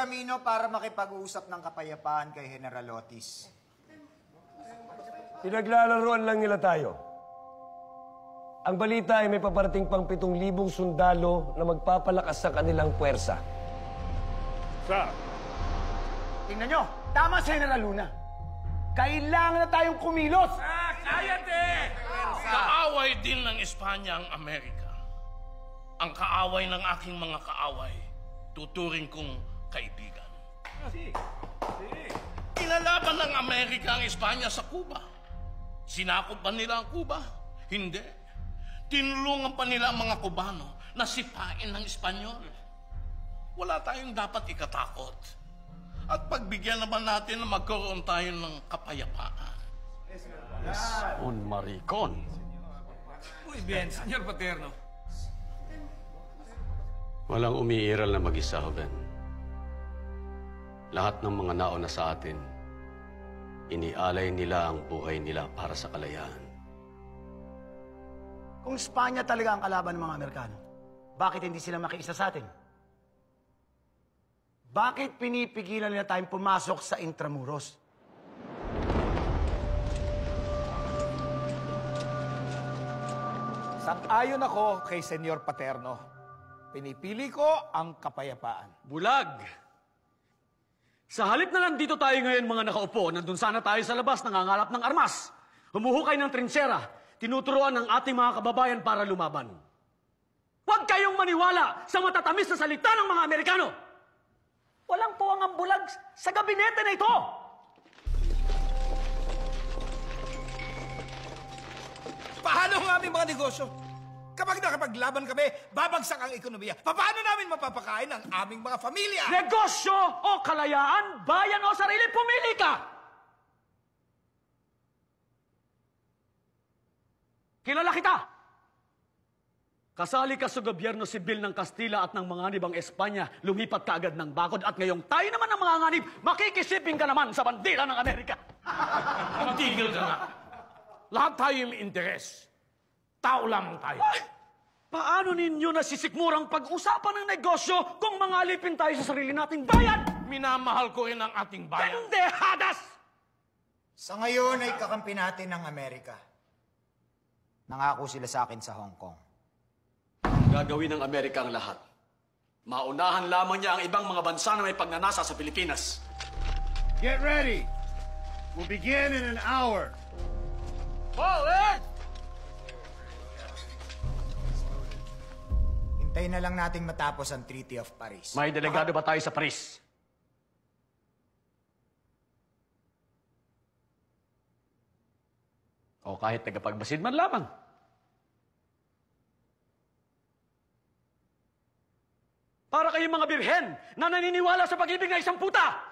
Camino para makipag-uusap ng kapayapaan kay General Otis. Pinaglalaroan lang nila tayo. Ang balita ay may paparating pang 7,000 sundalo na magpapalakas sa kanilang puwersa. Sir. Tingnan nyo, tama si General Luna. Kailangan na tayong kumilos! Kaaway din ng Espanya ang Amerika. Ang kaaway ng aking mga kaaway, tuturing kong kaibigan. Inalaban ng Amerika ang Espanya sa Cuba. Sinakop ba nila ang Cuba? Hindi. Tinulungan pa nila ang mga Cubano na sipain ng Espanyol. Wala tayong dapat ikatakot. At pagbigyan naman natin na magkaroon tayo ng kapayapaan. Un maricon. Muy bien, señor Paterno. Walang umiiral na mag-isa, Joven. Lahat ng mga nauna sa atin, inialay nila ang buhay nila para sa kalayaan. Kung Espanya talaga ang kalaban ng mga Amerikano, bakit hindi sila makiisa sa atin? Bakit pinipigilan nila tayong pumasok sa Intramuros? Sang-ayon ako kay Senyor Paterno. Pinipili ko ang kapayapaan. Bulag! Sa halip na nandito tayo ngayon mga nakaupo, nandun sana tayo sa labas nangangalap ng armas. Humuhukay ng trinsera, tinuturuan ng ating mga kababayan para lumaban. Huwag kayong maniwala sa matatamis na salita ng mga Amerikano! Walang puwang ang bulag sa gabinete na ito! Paano ang aming mga negosyo? Kapag nakapaglaban kami, babagsak ang ekonomiya. Paano namin mapapakain ang aming mga pamilya? Negosyo o kalayaan, bayan o sarili, pumili ka! Kilala kita! Kasali ka sa gobyerno sibil ng Kastila at ng mga nibang Espanya, lumipat ka agad ng bakod at ngayong tayo naman ang mga nganib, makikisiping ka naman sa bandila ng Amerika. Tigil ka nga. Lahat tayo may interes. Tao lamang tayo. Ay, paano ninyo nasisikmurang pag-usapan ng negosyo kung mangalipin tayo sa sarili nating bayan? Minamahal ko rin ang ating bayan. Kandehadas! Sa ngayon ay kakampi natin ng Amerika. Nangako sila sa akin sa Hong Kong. Gagawin ng Amerika ang lahat. Maunahan lamang niya ang ibang mga bansa na may pagnanasa sa Pilipinas. Get ready. We'll begin in an hour. Hintayin na lang nating matapos ang Treaty of Paris. May delegado ba tayo sa Paris? O kahit tagapagbasid man lamang. Para kayong mga birhen na naniniwala sa pag-ibig na isang puta!